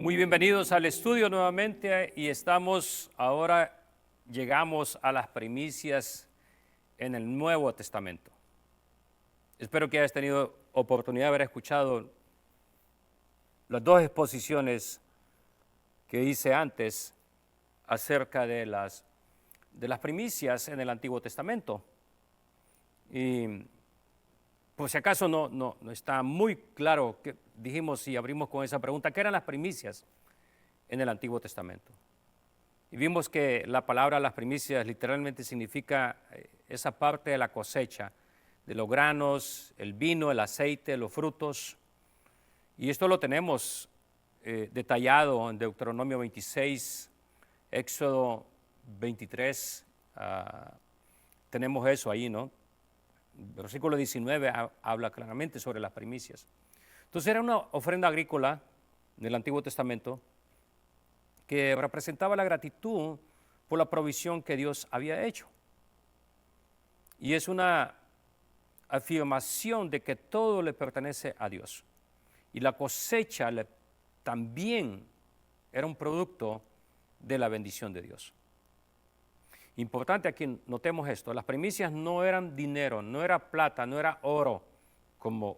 Muy bienvenidos al estudio nuevamente y llegamos a las primicias en el Nuevo Testamento. Espero que hayas tenido oportunidad de haber escuchado las dos exposiciones que hice antes acerca de las primicias en el Antiguo Testamento. Y por si acaso no está muy claro, que dijimos y abrimos con esa pregunta, ¿qué eran las primicias en el Antiguo Testamento? Y vimos que la palabra las primicias literalmente significa esa parte de la cosecha, de los granos, el vino, el aceite, los frutos. Y esto lo tenemos detallado en Deuteronomio 26, Éxodo 23, tenemos eso ahí, ¿no? Versículo 19 habla claramente sobre las primicias. Entonces era una ofrenda agrícola en el Antiguo Testamento que representaba la gratitud por la provisión que Dios había hecho. Y es una afirmación de que todo le pertenece a Dios. Y la cosecha también era un producto de la bendición de Dios. Importante aquí, notemos esto, las primicias no eran dinero, no era plata, no era oro, como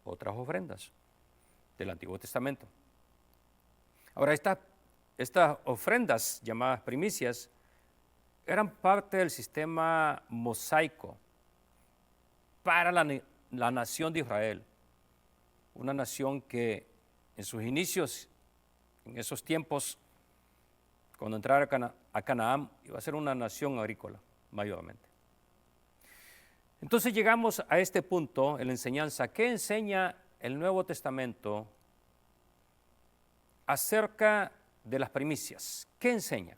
otras ofrendas del Antiguo Testamento. Ahora, estas ofrendas llamadas primicias eran parte del sistema mosaico para la nación de Israel, una nación que en sus inicios, en esos tiempos, cuando entrara a Canaán, iba a ser una nación agrícola, mayormente. Entonces llegamos a este punto en la enseñanza. ¿Qué enseña el Nuevo Testamento acerca de las primicias? ¿Qué enseña?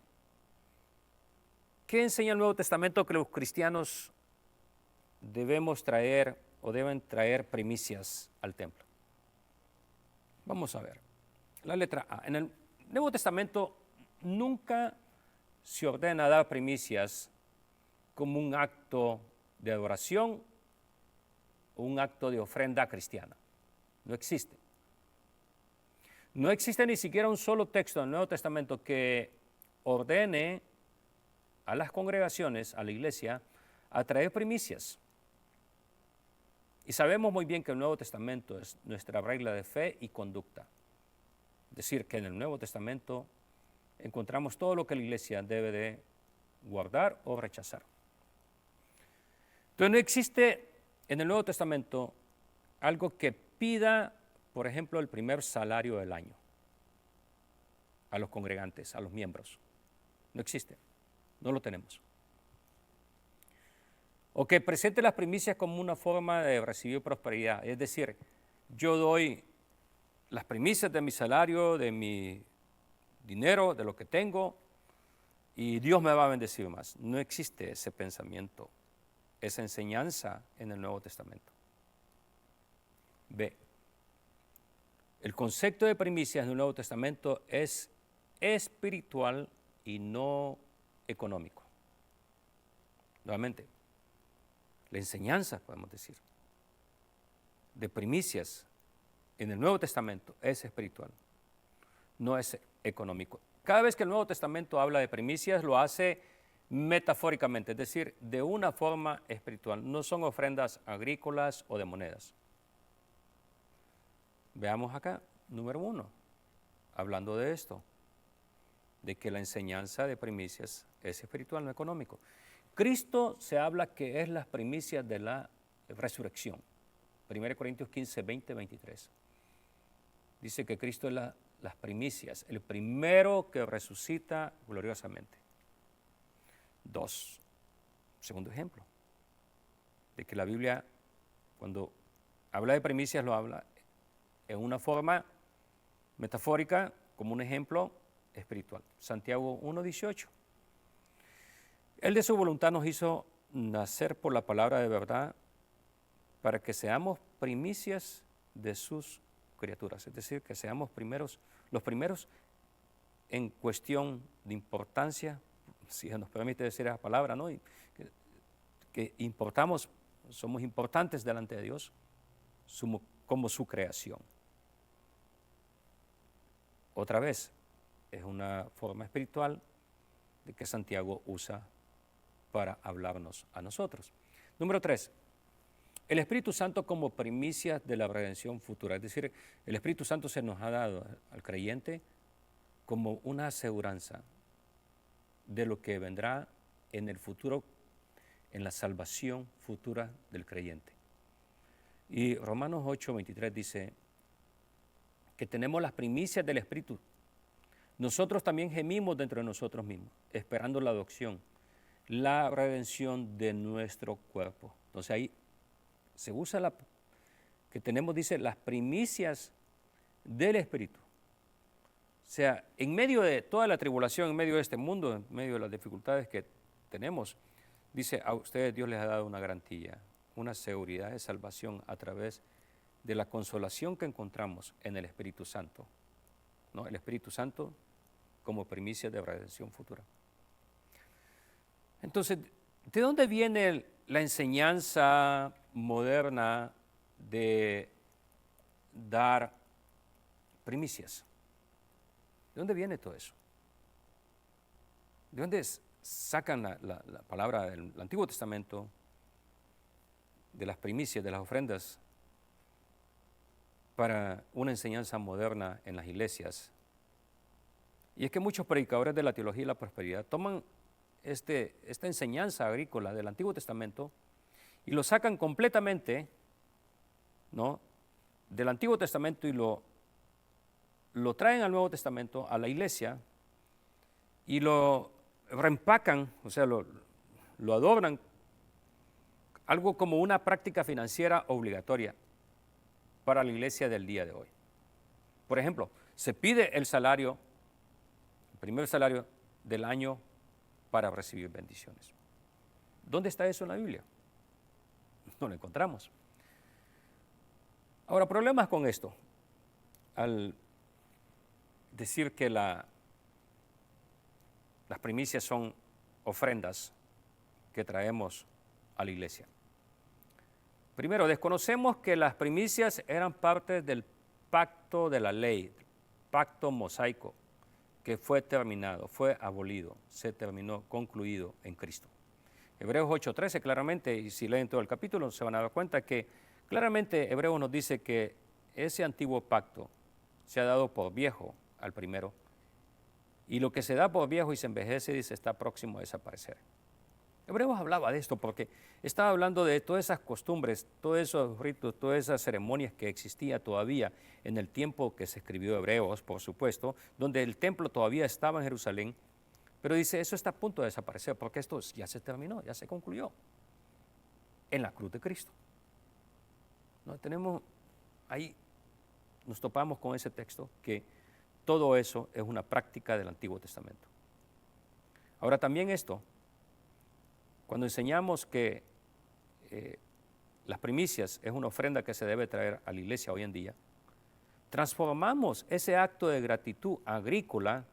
¿Qué enseña el Nuevo Testamento que los cristianos debemos traer o deben traer primicias al templo? Vamos a ver. La letra A. En el Nuevo Testamento nunca se ordena dar primicias como un acto de adoración o un acto de ofrenda cristiana. No existe. No existe ni siquiera un solo texto del Nuevo Testamento que ordene a las congregaciones, a la iglesia, a traer primicias. Y sabemos muy bien que el Nuevo Testamento es nuestra regla de fe y conducta. Es decir, que en el Nuevo Testamento encontramos todo lo que la iglesia debe de guardar o rechazar. Entonces no existe en el Nuevo Testamento algo que pida, por ejemplo, el primer salario del año a los congregantes, a los miembros. No existe, no lo tenemos. O que presente las primicias como una forma de recibir prosperidad. Es decir, yo doy las primicias de mi salario, de mi dinero, de lo que tengo, y Dios me va a bendecir más. No existe ese pensamiento, esa enseñanza en el Nuevo Testamento. B. El concepto de primicias en el Nuevo Testamento es espiritual y no económico. Nuevamente, la enseñanza, podemos decir, de primicias en el Nuevo Testamento es espiritual, no es económico. Cada vez que el Nuevo Testamento habla de primicias, lo hace metafóricamente, es decir, de una forma espiritual. No son ofrendas agrícolas o de monedas. Veamos acá, número 1, hablando de esto, de que la enseñanza de primicias es espiritual, no económico. Cristo se habla que es las primicias de la resurrección. 1 Corintios 15, 20, 23. Dice que Cristo es las primicias, el primero que resucita gloriosamente. 2, segundo ejemplo, de que la Biblia, cuando habla de primicias, lo habla en una forma metafórica, como un ejemplo espiritual. Santiago 1:18. Él de su voluntad nos hizo nacer por la palabra de verdad para que seamos primicias de sus criaturas, es decir, que seamos los primeros en cuestión de importancia, si se nos permite decir esa palabra, ¿no? Y que importamos, somos importantes delante de Dios como su creación. otra vez, es una forma espiritual de que Santiago usa para hablarnos a nosotros. Número 3, el Espíritu Santo como primicia de la redención futura. Es decir, el Espíritu Santo se nos ha dado al creyente como una aseguranza de lo que vendrá en el futuro, en la salvación futura del creyente. Y Romanos 8:23 dice que tenemos las primicias del Espíritu. Nosotros también gemimos dentro de nosotros mismos, esperando la adopción, la redención de nuestro cuerpo. Entonces ahí se usa que tenemos, dice, las primicias del Espíritu. O sea, en medio de toda la tribulación, en medio de este mundo, en medio de las dificultades que tenemos, dice, a ustedes Dios les ha dado una garantía, una seguridad de salvación a través de la consolación que encontramos en el Espíritu Santo. ¿No? El Espíritu Santo como primicia de redención futura. Entonces, ¿de dónde viene la enseñanza moderna de dar primicias? ¿De dónde viene todo eso? ¿De dónde sacan la palabra del Antiguo Testamento, de las primicias, de las ofrendas, para una enseñanza moderna en las iglesias? Y es que muchos predicadores de la teología y la prosperidad toman esta enseñanza agrícola del Antiguo Testamento y lo sacan completamente, ¿no?, del Antiguo Testamento y lo traen al Nuevo Testamento, a la iglesia, y lo reempacan, o sea, lo adornan, algo como una práctica financiera obligatoria para la iglesia del día de hoy. Por ejemplo, se pide el primer salario del año para recibir bendiciones. ¿Dónde está eso en la Biblia? No lo encontramos. Ahora, problemas con esto. Al decir que las primicias son ofrendas que traemos a la iglesia. Primero, desconocemos que las primicias eran parte del pacto de la ley, pacto mosaico, que fue terminado, fue abolido, se terminó, concluido en Cristo. Hebreos 8:13 claramente, y si leen todo el capítulo se van a dar cuenta que claramente Hebreos nos dice que ese antiguo pacto se ha dado por viejo al primero, y lo que se da por viejo y se envejece, dice, está próximo a desaparecer. Hebreos hablaba de esto porque estaba hablando de todas esas costumbres, todos esos ritos, todas esas ceremonias que existían todavía en el tiempo que se escribió Hebreos, por supuesto, donde el templo todavía estaba en Jerusalén, pero dice, eso está a punto de desaparecer porque esto ya se terminó, ya se concluyó en la cruz de Cristo. ¿No? Tenemos ahí, nos topamos con ese texto que todo eso es una práctica del Antiguo Testamento. Ahora también esto, cuando enseñamos que las primicias es una ofrenda que se debe traer a la iglesia hoy en día, transformamos ese acto de gratitud agrícola,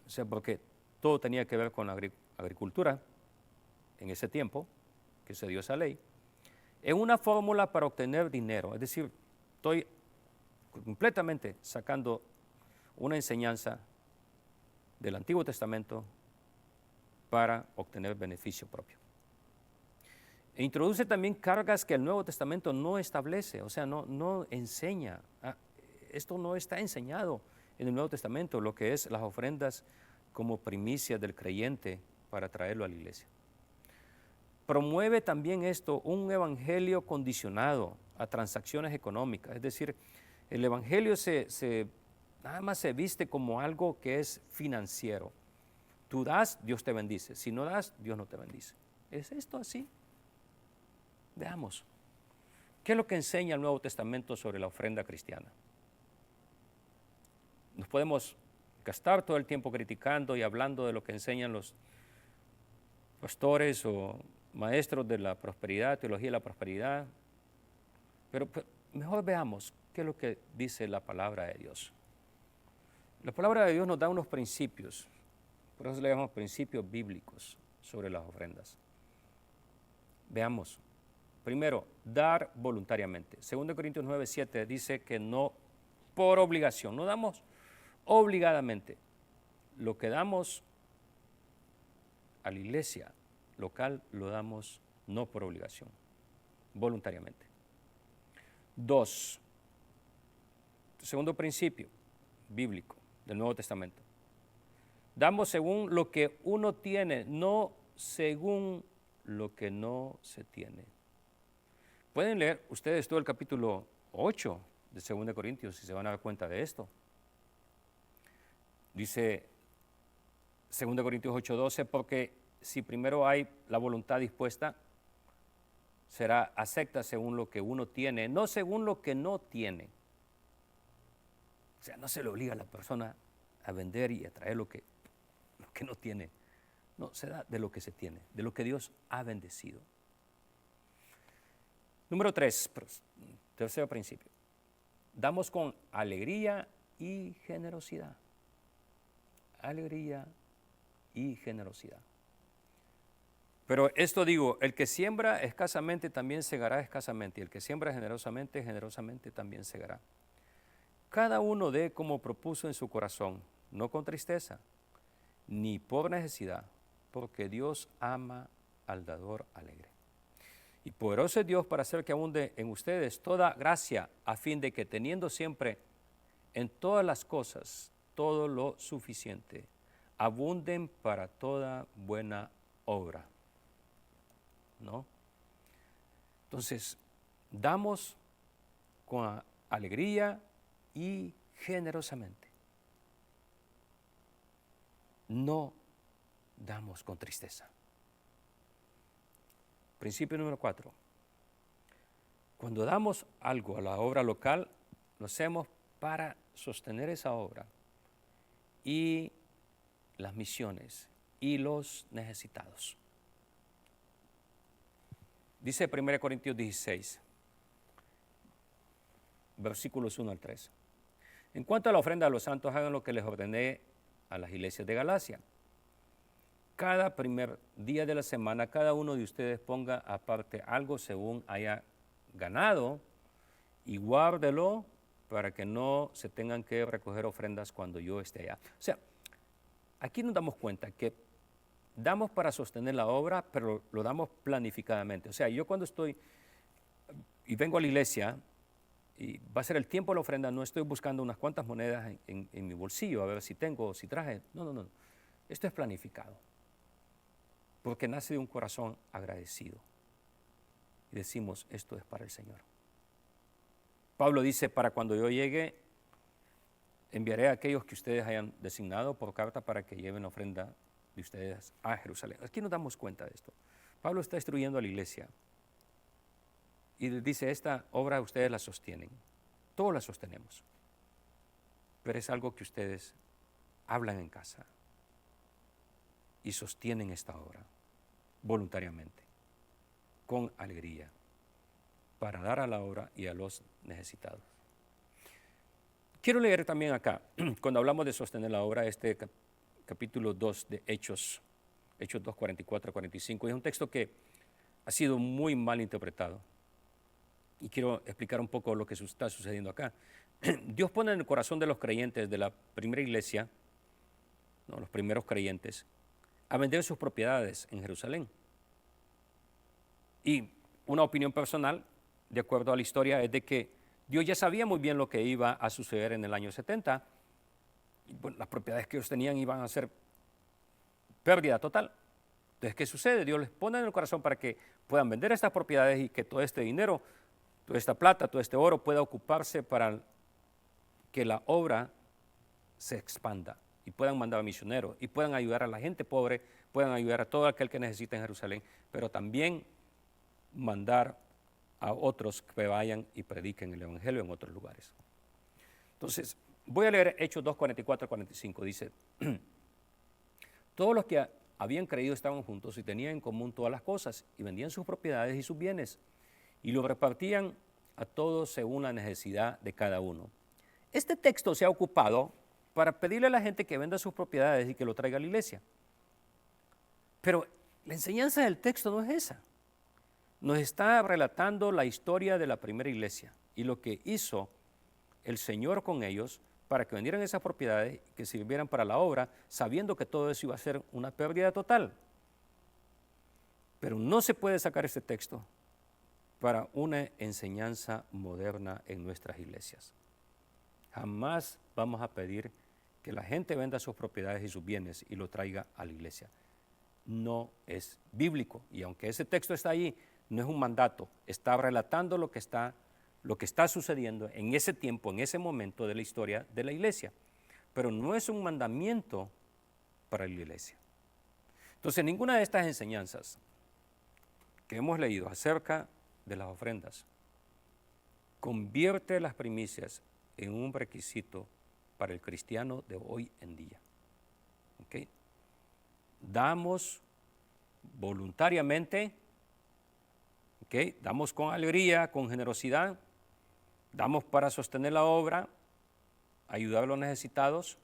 o sea, porque todo tenía que ver con la agricultura en ese tiempo, que se dio esa ley, en una fórmula para obtener dinero. Es decir, estoy completamente sacando una enseñanza del Antiguo Testamento para obtener beneficio propio. E introduce también cargas que el Nuevo Testamento no establece, o sea, no enseña. Esto no está enseñado en el Nuevo Testamento, lo que es las ofrendas como primicias del creyente para traerlo a la iglesia. Promueve también esto un evangelio condicionado a transacciones económicas, es decir, el evangelio nada más se viste como algo que es financiero. Tú das, Dios te bendice. Si no das, Dios no te bendice. ¿Es esto así? Veamos. ¿Qué es lo que enseña el Nuevo Testamento sobre la ofrenda cristiana? Nos podemos gastar todo el tiempo criticando y hablando de lo que enseñan los pastores o maestros de la prosperidad, teología de la prosperidad, pero mejor veamos qué es lo que dice la palabra de Dios. La palabra de Dios nos da unos principios, por eso le llamamos principios bíblicos sobre las ofrendas. Veamos. Primero, dar voluntariamente. 2 Corintios 9:7 dice que no por obligación, no damos obligadamente. Lo que damos a la iglesia local lo damos no por obligación, voluntariamente. 2. Segundo principio bíblico del Nuevo Testamento. Damos según lo que uno tiene, no según lo que no se tiene. Pueden leer ustedes todo el capítulo 8 de 2 Corintios y se van a dar cuenta de esto. Dice 2 Corintios 8:12, porque si primero hay la voluntad dispuesta, será acepta según lo que uno tiene, no según lo que no tiene. O sea, no se le obliga a la persona a vender y a traer lo que no tiene. No, se da de lo que se tiene, de lo que Dios ha bendecido. Número 3, tercer principio. Damos con alegría y generosidad. Alegría y generosidad. Pero esto digo, el que siembra escasamente también segará escasamente, y el que siembra generosamente, generosamente también segará. Cada uno dé como propuso en su corazón, no con tristeza, ni por necesidad, porque Dios ama al dador alegre. Y poderoso es Dios para hacer que abunde en ustedes toda gracia, a fin de que teniendo siempre en todas las cosas todo lo suficiente, abunden para toda buena obra. ¿No? Entonces, damos con alegría y generosamente. No damos con tristeza. Principio número 4. Cuando damos algo a la obra local, lo hacemos para sostener esa obra y las misiones y los necesitados. Dice 1 Corintios 16, versículos 1 al 3. En cuanto a la ofrenda a los santos, hagan lo que les ordené a las iglesias de Galacia. Cada primer día de la semana, cada uno de ustedes ponga aparte algo según haya ganado y guárdelo para que no se tengan que recoger ofrendas cuando yo esté allá. O sea, aquí nos damos cuenta que damos para sostener la obra, pero lo damos planificadamente. O sea, yo cuando estoy y vengo a la iglesia y va a ser el tiempo de la ofrenda, no estoy buscando unas cuantas monedas en mi bolsillo, a ver si tengo o si traje. No. Esto es planificado, porque nace de un corazón agradecido. Y decimos, esto es para el Señor. Pablo dice, para cuando yo llegue, enviaré a aquellos que ustedes hayan designado por carta para que lleven ofrenda de ustedes a Jerusalén. Aquí nos damos cuenta de esto. Pablo está instruyendo a la iglesia y dice, esta obra ustedes la sostienen, todos la sostenemos, pero es algo que ustedes hablan en casa y sostienen esta obra voluntariamente, con alegría, para dar a la obra y a los necesitados. Quiero leer también acá, cuando hablamos de sostener la obra, este capítulo 2 de Hechos 2, 44 a 45, es un texto que ha sido muy mal interpretado. Y quiero explicar un poco lo que está sucediendo acá. Dios pone en el corazón de los creyentes de la primera iglesia, los primeros creyentes, a vender sus propiedades en Jerusalén. Y una opinión personal, de acuerdo a la historia, es de que Dios ya sabía muy bien lo que iba a suceder en el año 70. Y bueno, las propiedades que ellos tenían iban a ser pérdida total. Entonces, ¿qué sucede? Dios les pone en el corazón para que puedan vender estas propiedades y que todo este dinero, toda esta plata, todo este oro pueda ocuparse para que la obra se expanda y puedan mandar a misioneros y puedan ayudar a la gente pobre, puedan ayudar a todo aquel que necesita en Jerusalén, pero también mandar a otros que vayan y prediquen el evangelio en otros lugares. Entonces, voy a leer Hechos 2, 44 a 45. Dice, todos los que habían creído estaban juntos y tenían en común todas las cosas y vendían sus propiedades y sus bienes y lo repartían a todos según la necesidad de cada uno. Este texto se ha ocupado para pedirle a la gente que venda sus propiedades y que lo traiga a la iglesia. Pero la enseñanza del texto no es esa. Nos está relatando la historia de la primera iglesia y lo que hizo el Señor con ellos para que vendieran esas propiedades, que sirvieran para la obra, sabiendo que todo eso iba a ser una pérdida total. Pero no se puede sacar este texto para una enseñanza moderna en nuestras iglesias. Jamás vamos a pedir que la gente venda sus propiedades y sus bienes y lo traiga a la iglesia. No es bíblico. Y aunque ese texto está ahí, no es un mandato. Está relatando lo que está sucediendo en ese tiempo, en ese momento de la historia de la iglesia. Pero no es un mandamiento para la iglesia. Entonces, ninguna de estas enseñanzas que hemos leído acerca de las ofrendas convierte las primicias en un requisito para el cristiano de hoy en día. ¿Okay? Damos voluntariamente, ¿okay? Damos con alegría, con generosidad, damos para sostener la obra, ayudar a los necesitados,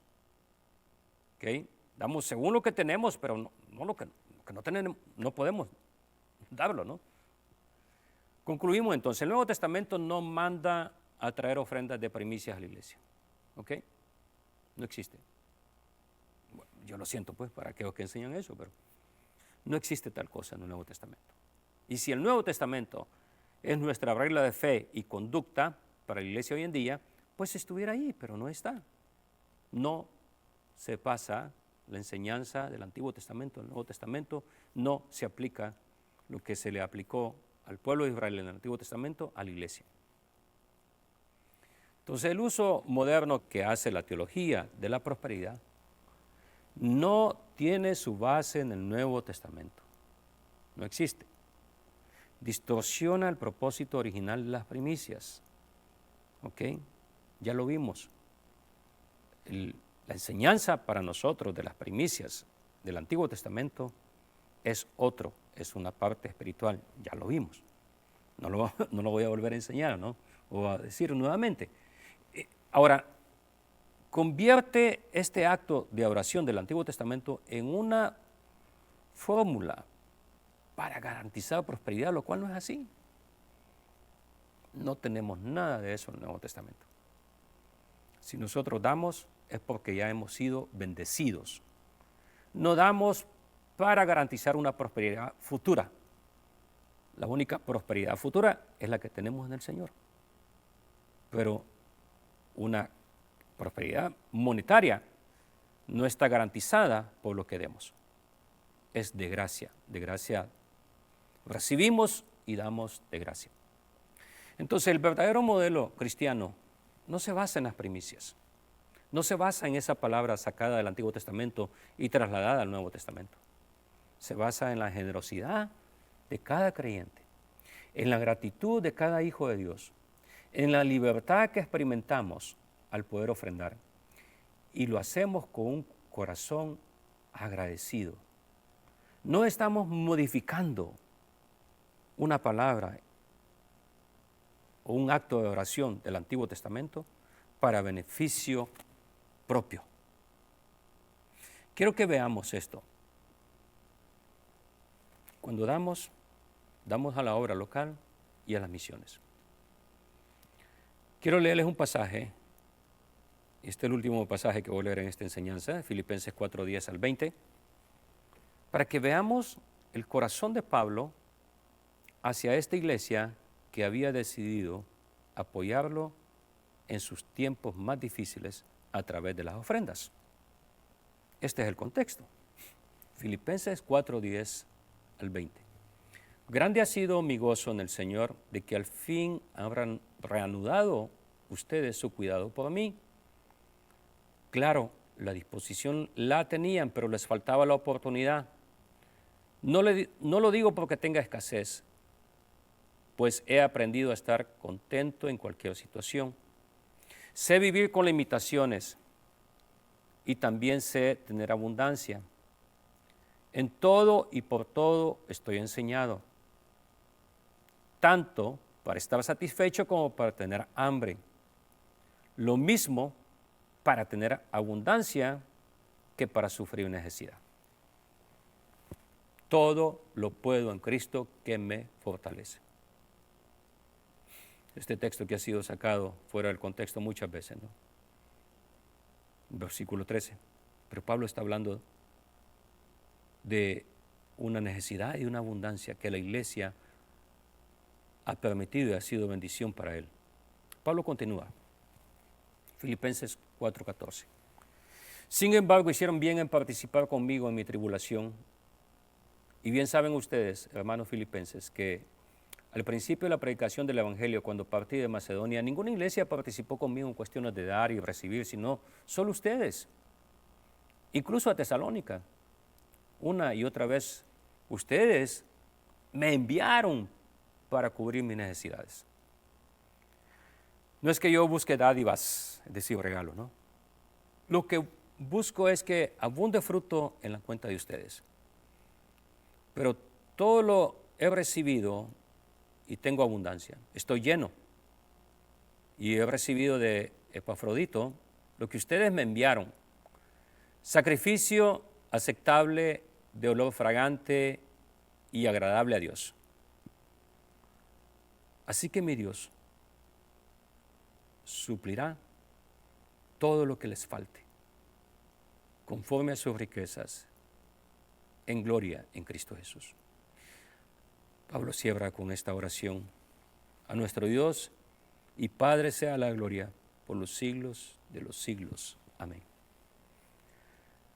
¿okay? Damos según lo que tenemos, pero no lo que no tenemos, no podemos darlo, ¿no? Concluimos entonces, el Nuevo Testamento no manda a traer ofrendas de primicias a la iglesia, ¿ok? No existe. Bueno, yo lo siento pues para aquellos que enseñan eso, pero no existe tal cosa en el Nuevo Testamento. Y si el Nuevo Testamento es nuestra regla de fe y conducta para la iglesia hoy en día, pues estuviera ahí, pero no está. No se pasa la enseñanza del Antiguo Testamento al Nuevo Testamento, no se aplica lo que se le aplicó al pueblo de Israel en el Antiguo Testamento a la iglesia. Entonces el uso moderno que hace la teología de la prosperidad no tiene su base en el Nuevo Testamento, no existe. Distorsiona el propósito original de las primicias, ¿ok? Ya lo vimos. La enseñanza para nosotros de las primicias del Antiguo Testamento es otro, es una parte espiritual, ya lo vimos. No lo voy a volver a enseñar, ¿no? O a decir nuevamente. Ahora, convierte este acto de oración del Antiguo Testamento en una fórmula para garantizar prosperidad, lo cual no es así. No tenemos nada de eso en el Nuevo Testamento. Si nosotros damos es porque ya hemos sido bendecidos. No damos para garantizar una prosperidad futura. La única prosperidad futura es la que tenemos en el Señor. Pero una prosperidad monetaria no está garantizada por lo que demos. Es de gracia, de gracia. Recibimos y damos de gracia. Entonces el verdadero modelo cristiano no se basa en las primicias, no se basa en esa palabra sacada del Antiguo Testamento y trasladada al Nuevo Testamento. Se basa en la generosidad de cada creyente, en la gratitud de cada hijo de Dios, en la libertad que experimentamos al poder ofrendar. Y lo hacemos con un corazón agradecido. No estamos modificando una palabra o un acto de oración del Antiguo Testamento para beneficio propio. Quiero que veamos esto. Cuando damos a la obra local y a las misiones. Quiero leerles un pasaje. Este es el último pasaje que voy a leer en esta enseñanza, Filipenses 4:10 al 20, para que veamos el corazón de Pablo hacia esta iglesia que había decidido apoyarlo en sus tiempos más difíciles a través de las ofrendas. Este es el contexto. Filipenses 4:10 al 20. Grande ha sido mi gozo en el Señor de que al fin habrán reanudado ustedes su cuidado por mí. Claro, la disposición la tenían, pero les faltaba la oportunidad. No lo digo porque tenga escasez, pues he aprendido a estar contento en cualquier situación. Sé vivir con limitaciones y también sé tener abundancia. En todo y por todo estoy enseñado, tanto para estar satisfecho como para tener hambre. Lo mismo para tener abundancia que para sufrir necesidad. Todo lo puedo en Cristo que me fortalece. Este texto que ha sido sacado fuera del contexto muchas veces, ¿no? versículo 13. Pero Pablo está hablando de una necesidad y una abundancia que la iglesia ha permitido y ha sido bendición para él. Pablo continúa. Filipenses 4:14. Sin embargo, hicieron bien en participar conmigo en mi tribulación. Y bien saben ustedes, hermanos filipenses, que al principio de la predicación del Evangelio, cuando partí de Macedonia, ninguna iglesia participó conmigo en cuestiones de dar y recibir, sino solo ustedes. Incluso a Tesalónica, una y otra vez, ustedes me enviaron para cubrir mis necesidades. No es que yo busque dádivas, es decir, regalo, ¿no? Lo que busco es que abunde fruto en la cuenta de ustedes. Pero todo lo he recibido y tengo abundancia. Estoy lleno. Y he recibido de Epafrodito lo que ustedes me enviaron. Sacrificio aceptable, de olor fragante y agradable a Dios. Así que mi Dios suplirá todo lo que les falte, conforme a sus riquezas, en gloria en Cristo Jesús. Pablo cierra con esta oración. A nuestro Dios y Padre sea la gloria por los siglos de los siglos. Amén.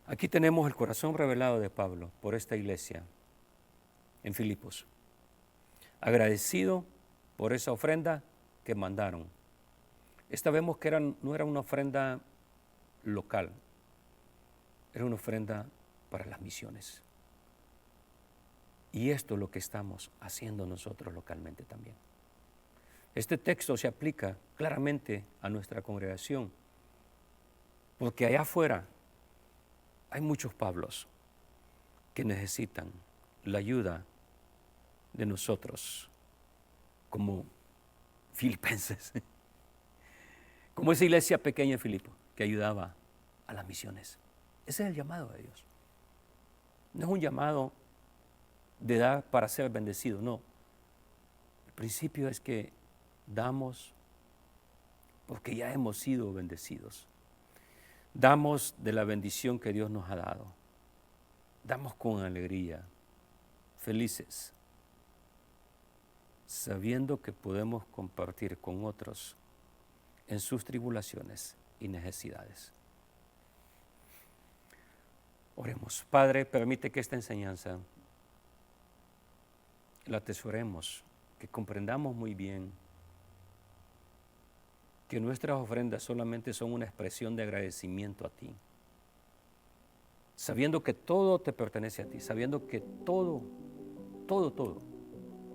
Aquí tenemos el corazón revelado de Pablo por esta iglesia en Filipos, agradecido por esa ofrenda que mandaron. Esta vemos que no era una ofrenda local, era una ofrenda para las misiones. Y esto es lo que estamos haciendo nosotros localmente también. Este texto se aplica claramente a nuestra congregación, porque allá afuera hay muchos Pablos que necesitan la ayuda de nosotros como filipenses, como esa iglesia pequeña en Filipo que ayudaba a las misiones. Ese es el llamado de Dios. No es un llamado de dar para ser bendecido, no. El principio es que damos porque ya hemos sido bendecidos. Damos de la bendición que Dios nos ha dado. Damos con alegría, felices, sabiendo que podemos compartir con otros en sus tribulaciones y necesidades. Oremos. Padre, permite que esta enseñanza la atesoremos, que comprendamos muy bien que nuestras ofrendas solamente son una expresión de agradecimiento a ti, sabiendo que todo te pertenece a ti, sabiendo que todo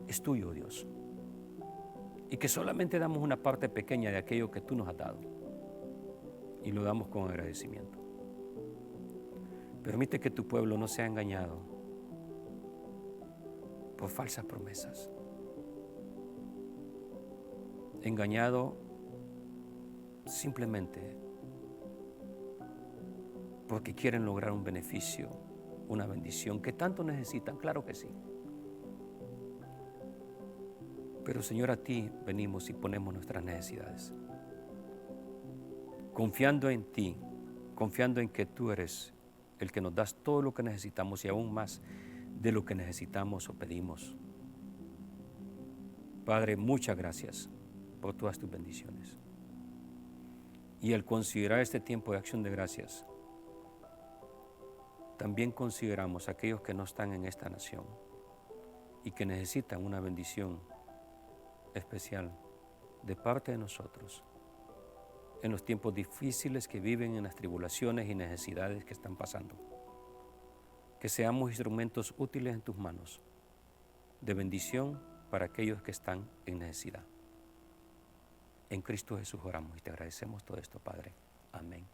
es tuyo, Dios, y que solamente damos una parte pequeña de aquello que tú nos has dado y lo damos con agradecimiento. Permite que tu pueblo no sea engañado por falsas promesas, engañado simplemente porque quieren lograr un beneficio, una bendición que tanto necesitan, claro que sí. Pero Señor, a ti venimos y ponemos nuestras necesidades, confiando en ti, confiando en que tú eres el que nos das todo lo que necesitamos y aún más de lo que necesitamos o pedimos. Padre, muchas gracias por todas tus bendiciones. Y al considerar este tiempo de acción de gracias, también consideramos a aquellos que no están en esta nación y que necesitan una bendición especial de parte de nosotros en los tiempos difíciles que viven, en las tribulaciones y necesidades que están pasando. Que seamos instrumentos útiles en tus manos, de bendición para aquellos que están en necesidad. En Cristo Jesús oramos y te agradecemos todo esto, Padre. Amén.